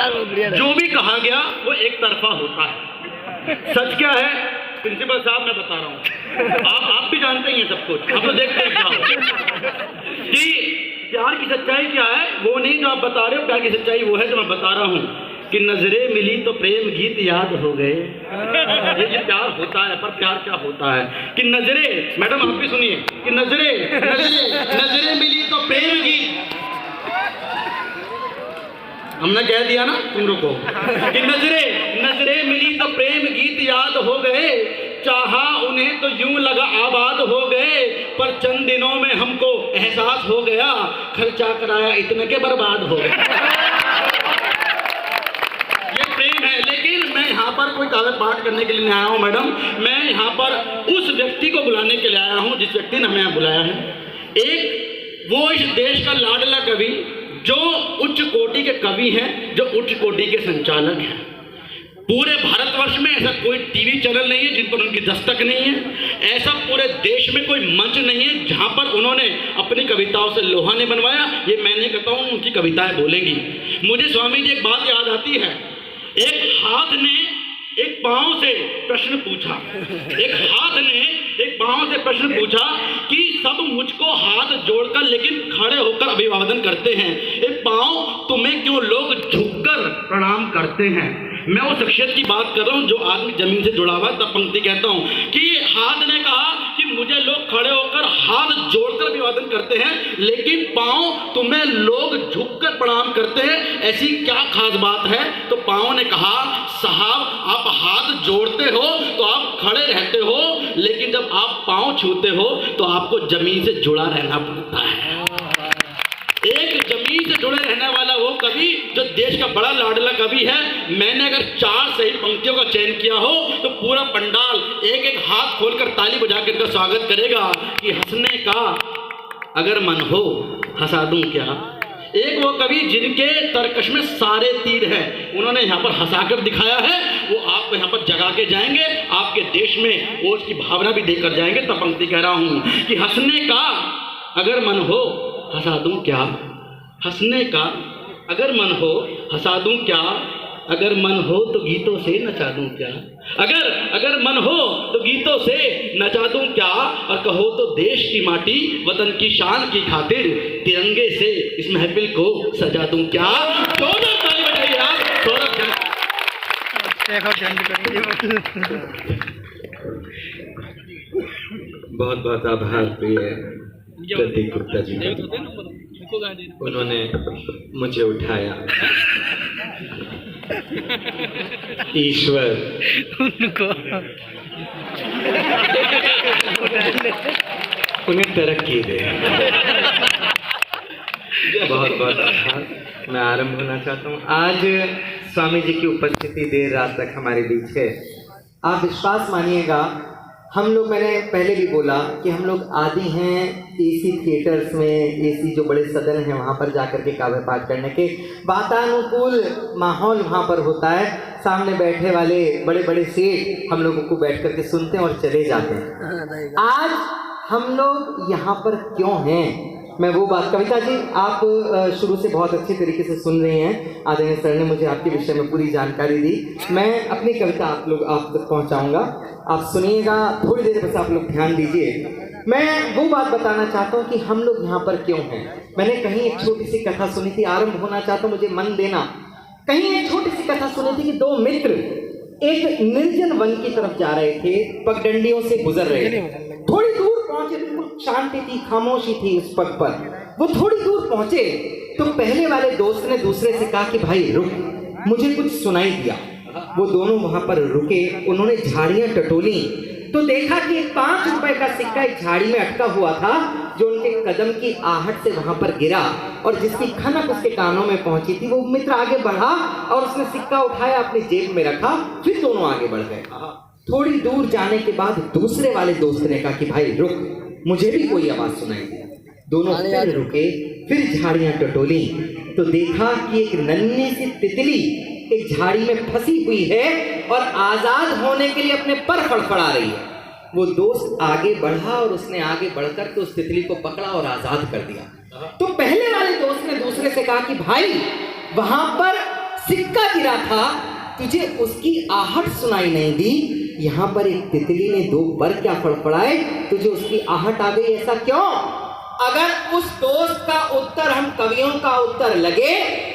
जो भी कहा गया वो एक तरफा होता है। सच क्या है प्रिंसिपल साहब, मैं बता रहा हूँ, आप भी जानते ही हैं सब कुछ, आप तो देखते हैं क्या कि प्यार की सच्चाई क्या है। वो नहीं जो आप बता रहे हो, प्यार की सच्चाई वो है जो मैं बता रहा हूँ कि नजरें मिली तो प्रेम गीत याद हो गए। ये प्यार होता है, पर प्यार क्या होता है कि नजरें, मैडम आप भी सुनिए, कि नजरें नजरें नजरें मिली तो प्रेम गीत, हमने कह दिया ना, तुम रुको, कि नजरें नजरें मिली तो प्रेम गीत याद हो गए, चाहा उन्हें तो यूं लगा आबाद हो गए, पर चंद दिनों में हमको एहसास हो गया, खर्चा कराया इतने के बर्बाद हो गए। ये प्रेम है। लेकिन मैं यहाँ पर कोई कागज पाठ करने के लिए नहीं आया हूँ मैडम, मैं यहाँ पर उस व्यक्ति को बुलाने के लिए आया हूँ जिस व्यक्ति ने हमें यहाँ बुलाया है। एक वो इस देश का लाडला कवि, जो उच्च कोटि के कवि हैं, जो उच्च कोटि के संचालक हैं। पूरे भारतवर्ष में ऐसा कोई टीवी चैनल नहीं है जिन पर उनकी दस्तक नहीं है। ऐसा पूरे देश में कोई मंच नहीं है जहां पर उन्होंने अपनी कविताओं से लोहा नहीं बनवाया। ये मैं नहीं कहता हूं, उनकी कविताएं बोलेंगी। मुझे स्वामी जी एक बात याद आती है, एक हाथ ने एक पांव से प्रश्न पूछा, एक हाथ ने एक पांव से प्रश्न पूछा कि सब मुझको हाथ जोड़कर लेकिन खड़े होकर अभिवादन करते हैं, एक पांव तुम्हें क्यों लोग झुककर प्रणाम करते हैं। मैं उस शख्सियत की बात कर रहा हूं जो आदमी जमीन से जुड़ा हुआ है। तब पंक्ति कहता हूं कि हाथ ने कहा कि मुझे लोग खड़े होकर हाथ जोड़कर अभिवादन करते हैं, लेकिन पांव तुम्हें लोग झुककर प्रणाम करते हैं, ऐसी क्या खास बात है। तो पांव ने कहा, साहब आप हाथ जोड़ते हो तो आप खड़े रहते हो, लेकिन जब आप पांव छूते हो तो आपको जमीन से जुड़ा रहना पड़ता है। एक जमीन से जुड़े रहने वाला वो कवि जो देश का बड़ा लाडला कवि है। मैंने अगर 4 सही पंक्तियों का चयन किया हो तो पूरा पंडाल एक एक हाथ खोलकर ताली बजाकर इनका स्वागत करेगा कि हंसने का अगर मन हो हंसा दूं क्या। एक वो कवि जिनके तरकश में सारे तीर हैं, उन्होंने यहाँ पर हंसाकर दिखाया है, वो आपको यहाँ पर जगा के जाएंगे, आपके देश में वो उसकी भावना भी देकर जाएंगे। तब पंक्ति कह रहा हूँ कि हंसने का अगर मन हो हंसा दूं क्या, हंसने का अगर मन हो हंसा दूं क्या, अगर मन हो तो गीतों से नचा दूं क्या, अगर मन हो तो गीतों से नचा दूं क्या, और कहो तो देश की माटी वतन की शान की खातिर तिरंगे से इस महफिल को सजा दूं क्या। दोनों ताली बजाइए आप, सौरभ बहुत बहुत आभार प्रिय प्रतीक गुप्ता जी, उन्होंने मुझे उठाया। ईश्वर उन्हें तरक्की दे। बहुत बहुत आभार। मैं आरंभ होना चाहता हूँ। आज स्वामी जी की उपस्थिति देर रात तक हमारे बीच है। आप विश्वास मानिएगा, हम लोग, मैंने पहले भी बोला कि हम लोग आदी हैं एसी थिएटर्स में, एसी जो बड़े सदन हैं वहाँ पर जाकर के काव्य पाठ करने के। वातानुकूल माहौल वहाँ पर होता है, सामने बैठे वाले बड़े बड़े सेठ हम लोगों को बैठ करके सुनते हैं और चले जाते हैं। आज हम लोग यहाँ पर क्यों हैं, मैं वो बात, कविता जी आप शुरू से बहुत अच्छी तरीके से सुन रहे हैं। आदरणीय सर ने मुझे आपके विषय में पूरी जानकारी दी। मैं अपनी कविता आप तक पहुंचाऊंगा, आप सुनिएगा, थोड़ी देर बस आप लोग ध्यान दीजिए। मैं वो बात बताना चाहता हूँ कि हम लोग यहाँ पर क्यों हैं। मैंने कहीं एक छोटी सी कथा सुनी थी, आरंभ होना चाहता हूँ, मुझे मन देना। कहीं एक छोटी सी कथा सुनी थी कि 2 मित्र एक निर्जन वन की तरफ जा रहे थे, पगडंडियों से गुजर रहे थे। थोड़ी दूर पहुंचे, बिल्कुल शांति थी, खामोशी थी उस पग पर। वो थोड़ी दूर पहुंचे तो पहले वाले दोस्त ने दूसरे से कहा कि भाई रुक, मुझे कुछ सुनाई दिया। वो दोनों वहां पर रुके, उन्होंने झाड़ियां टटोली तो देखा कि 5 रुपए का सिक्का एक झाड़ी में अटका हुआ था, जो उनके कदम की आहट से वहां पर गिरा और जिसकी खनक उसके कानों में पहुंची थी। वो मित्र आगे बढ़ा और उसने सिक्का उठाया, अपनी जेब में रखा, फिर दोनों आगे बढ़ गए। थोड़ी दूर जाने के बाद दूसरे वाले दोस्त ने कहा कि भाई रुक, मुझे भी कोई आवाज सुनाई दी। दोनों फिर रुके, फिर झाड़ियां टटोली तो देखा कि एक नन्ही सी तितली एक झाड़ी में फंसी हुई है और आजाद होने के लिए अपने पर फड़फड़ा रही है। वो दोस्त आगे बढ़ा और उसने आगे बढ़कर तो उस तितली को पकड़ा और आजाद कर दिया। तो पहले वाले दोस्त ने दूसरे से कहा कि भाई वहां पर सिक्का गिरा था, तुझे उसकी आहट सुनाई नहीं दी। यहाँ पर एक तितली ने दो पर क्या फड़फड़ाए, तुझे उसकी आहट आ गई, ऐसा क्यों? अगर उस दोस्त का उत्तर हम कवियों का उत्तर लगे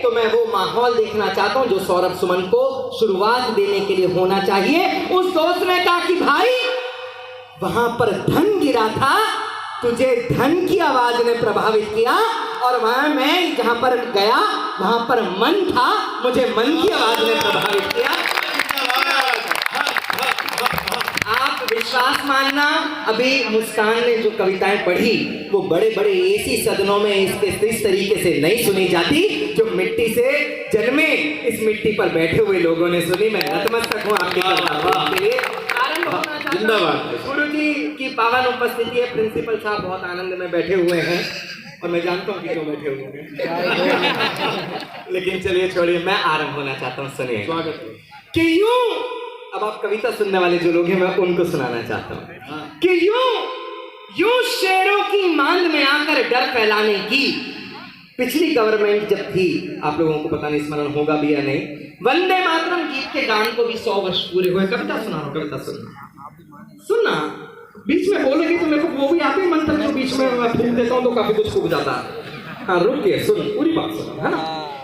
तो मैं वो माहौल देखना चाहता हूं जो सौरभ सुमन को शुरुआत देने के लिए होना चाहिए। उस दोस्त ने कहा कि भाई वहां पर धन गिरा था, तुझे धन की आवाज ने प्रभावित किया, और वहां मैं जहां पर गया वहां पर मन था, मुझे मन की आवाज ने प्रभावित किया। आप विश्वास मानना, अभी मुस्कान ने जो कविताएं पढ़ी वो बड़े बड़े ऐसी सदनों में इस तरीके से नहीं सुनी जाती जो मिट्टी से जन्मे इस मिट्टी पर बैठे हुए लोगों ने सुनी। मैं नतमस्तक हूँ आपके लिए। जिंदाबाद। गुरु जी की पावन उपस्थिति है, प्रिंसिपल साहब बहुत आनंद में बैठे हुए हैं और मैं जानता हूँ कि क्यों बैठे हुए हैं लेकिन चलिए छोड़िए, मैं आरंभ होना चाहता हूँ। सुनिए, स्वागत है। कि यूं, अब आप कविता सुनने वाले जो लोग हैं मैं उनको सुनाना चाहता हूँ कि यूं शेरों की मांद में आकर डर फैलाने की। पिछली गवर्नमेंट जब थी, आप लोगों को पता नहीं स्मरण होगा भी या नहीं, वंदे मातरम गीत के गान को भी 100 वर्ष पूरे हुए। कविता सुना, कविता सुनना, बीच में बोलेगी तो मेरे को वो भी आते मंत्र जो बीच में मैं फूक देता हूँ तो काफी कुछ फूक जाता है। हाँ रुकिए, सुन, पूरी बात सुनो, है ना।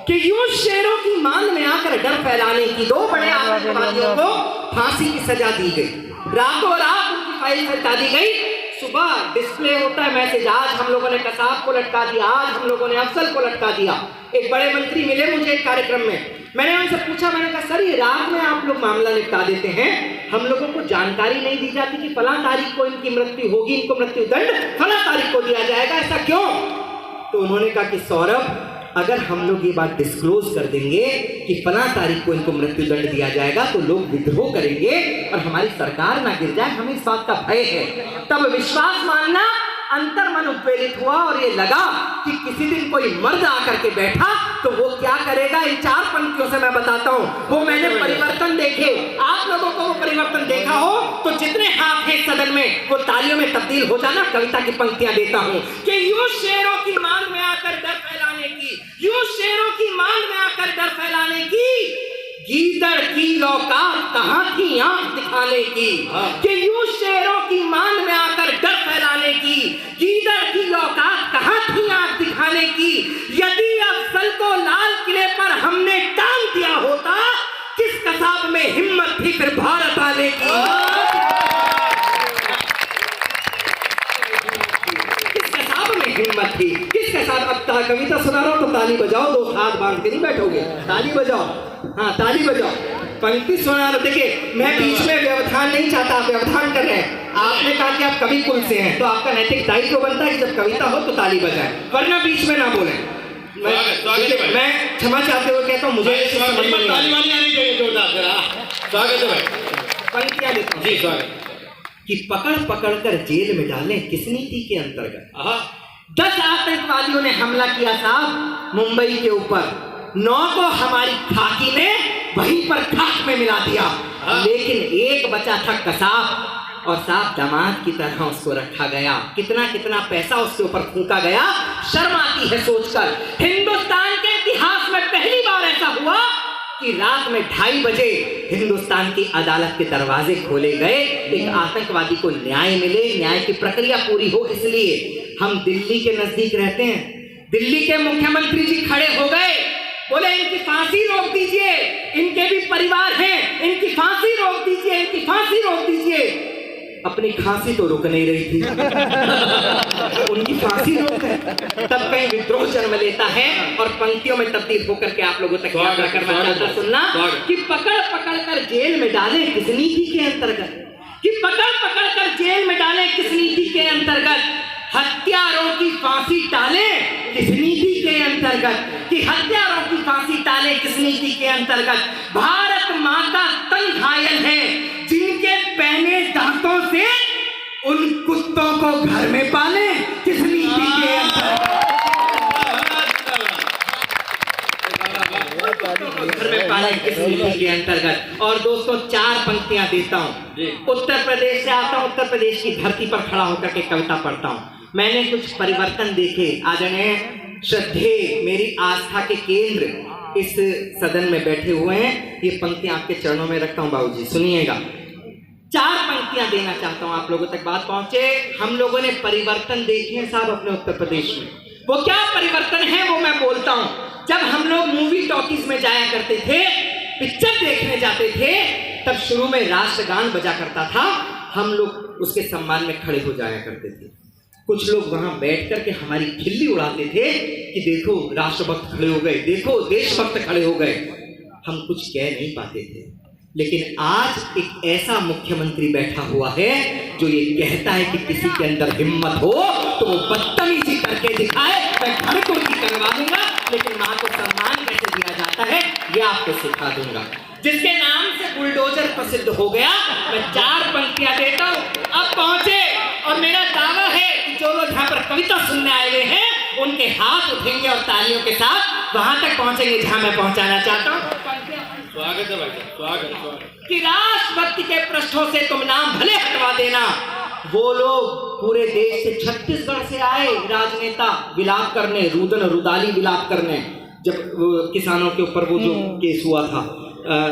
कि यूं शेरों की मांद में आकर डर फैलाने की 2 बड़े आतंकवादियों को फांसी की सजा दी गई। रातों रात उनकी फाइल हटा दी गई। सुबह डिस्प्ले होता है मैसेज, आज हम लोगों ने कसाब को लटका दिया, आज हम लोगों ने अफसल को लटका दिया। एक बड़े मंत्री मिले मुझे एक कार्यक्रम में, मैंने उनसे पूछा, मैंने कहा सर ये रात में आप लोग मामला निपटा देते हैं, हम लोगों को जानकारी नहीं दी जाती कि फला तारीख को इनकी मृत्यु होगी, इनको मृत्यु दंड फला तारीख को दिया जाएगा, ऐसा क्यों? तो उन्होंने कहा कि सौरभ, अगर हम लोग ये बात डिस्क्लोज कर देंगे कि फला तारीख को इनको मृत्यु दंड दिया जाएगा तो लोग विद्रोह करेंगे और हमारी सरकार ना गिर जाए, हमें इस बात का भय है। तब विश्वास मानना, अंतर मन उत्प्रेरित हुआ और ये लगा कि किसी दिन कोई मर्द आकर के बैठा तो वो क्या करेगा। इन 4 पंक्तियों से मैं बताता हूँ, वो मैंने परिवर्तन देखे। आप लोगों को वो परिवर्तन देखा हो तो जितने हाथ हैं सदन में वो तालियों में तब्दील हो जाना। कविता की पंक्तियां देता हूँ कि यूं शेरों की मांग में आकर डर फैलाने की, यूं शेरों की मांग में आकर डर फैलाने की, गीदड़ की औकात कहाँ थी आंख दिखाने की। कि यूं शेरों की मांग में आकर डर फैलाने की, गीदड़ की औकात कहाँ थी आंख दिखाने की। यदि अफसल को लाल किले पर हमने टांग दिया होता, किस कसाब में हिम्मत थी फिर भारत आने की। किस कसाब में हिम्मत थी, किसके साथ। अब कविता सुना रहा हूं तो ताली बजाओ, 2 हाथ बांध के नहीं बैठोगे, ताली बजाओ, हाँ ताली बजाओ। पंक्ति सुना रहे, देखिए मैं बीच में व्यवधान नहीं चाहता, आप व्यवधान कर रहे हैं। आपने कहा कि आप कवि कुल से हैं तो आपका नैतिक दायित्व बनता है कि जब कविता हो तो ताली बजाए, वरना बीच में ना बोले। मैं क्षमा चाहते हुए कहता हूँ, मुझे पंक्तियां देता हूँ जी, स्वागत। कि पकड़ पकड़ कर जेल में डालें किस नीति के अंतर्गत। 10 आतंकवादियों ने हमला किया साहब मुंबई के ऊपर, 9 को हमारी खाकी ने वहीं पर खाक में मिला दिया, लेकिन एक बचा था कसाब, और साहब दामाद की तरह उसको रखा गया। कितना कितना पैसा उसके ऊपर फूंका गया, शर्म आती है सोचकर। हिंदुस्तान के इतिहास में पहली बार ऐसा हुआ कि रात में 2:30 बजे हिंदुस्तान की अदालत के दरवाजे खोले गए, एक आतंकवादी को न्याय मिले, न्याय की प्रक्रिया पूरी हो। इसलिए हम दिल्ली के नजदीक रहते हैं, दिल्ली के मुख्यमंत्री जी खड़े हो गए, बोले इनकी फांसी रोक दीजिए, इनके भी परिवार हैं, इनकी फांसी रोक दीजिए, इनकी फांसी रोक दीजिए। अपनी खांसी तो रुक नहीं रही थी उनकी फांसी रोक है। तब कहीं विद्रोह जन्म लेता है और पंक्तियों में तब्दील होकर के आप लोगों तक यात्रा करना चाहता सुनना कि पकड़ पकड़ कर जेल में डाले किस नीति के अंतर्गत, कि पकड़ पकड़ कर जेल में डाले किस नीति के अंतर्गत, हत्यारों की फांसी टाले किस नीति के अंतर्गत, कि हत्यारों की फांसी टाले किस नीति के अंतर्गत। भारत माता तन घायल है, जिनके पहने दांतों से उन कुत्तों को घर में पाले किस नीति के अंतर्गत, घर में पाले किस नीति के अंतर्गत। और दोस्तों 4 पंक्तियां देता हूं, उत्तर प्रदेश से आता हूं, उत्तर प्रदेश की धरती पर खड़ा होकर के कविता पढ़ता हूं। मैंने कुछ परिवर्तन देखे। आदरणीय श्रद्धेय मेरी आस्था के केंद्र इस सदन में बैठे हुए हैं, ये पंक्तियां आपके चरणों में रखता हूं बाबूजी, सुनिएगा। 4 पंक्तियां देना चाहता हूं, आप लोगों तक बात पहुंचे। हम लोगों ने परिवर्तन देखे हैं साहब अपने उत्तर प्रदेश में। वो क्या परिवर्तन है वो मैं बोलता हूं। जब हम लोग मूवी टॉकीज में जाया करते थे, पिक्चर देखने जाते थे, तब शुरू में राष्ट्रगान बजा करता था, हम लोग उसके सम्मान में खड़े हो जाया करते थे। कुछ लोग वहां बैठ करके हमारी खिल्ली उड़ाते थे कि देखो राष्ट्रभक्त खड़े हो गए, देखो देशभक्त खड़े हो गए। हम कुछ कह नहीं पाते थे, लेकिन आज एक ऐसा मुख्यमंत्री बैठा हुआ है जो ये कहता है कि किसी के अंदर हिम्मत हो तो वो बदतमीजी करके दिखाए, मैं घर को भी करवा दूंगा, लेकिन मां को सम्मान कैसे दिया जाता है ये आपको सिखा दूंगा। जिसके नाम से बुलडोजर प्रसिद्ध हो गया, मैं 4 पंक्तियां देता हूं। अब पहुंचे और मेरा दावा है कि जो लोग यहाँ पर कविता सुनने आए हुए हैं उनके हाथ उठेंगे और तालियों के साथ वहां तक पहुंचेंगे जहां मैं पहुंचाना चाहता हूं। स्वागत है भाई साहब, स्वागत। कि राष्ट्रभक्ति के पृष्ठों से तुम नाम भले हटवा देना। वो लोग पूरे देश से, छत्तीसगढ़ से आए राजनेता विलाप करने, रुदन रुदाली विलाप करने, जब किसानों के ऊपर वो जो केस हुआ था